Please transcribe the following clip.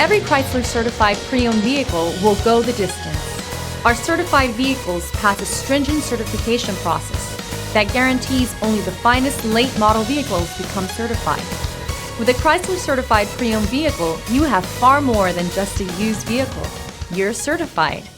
Every Chrysler certified pre-owned vehicle will go the distance. Our certified vehicles pass a stringent certification process that guarantees only the finest late model vehicles become certified. With a Chrysler certified pre-owned vehicle, you have far more than just a used vehicle. You're certified.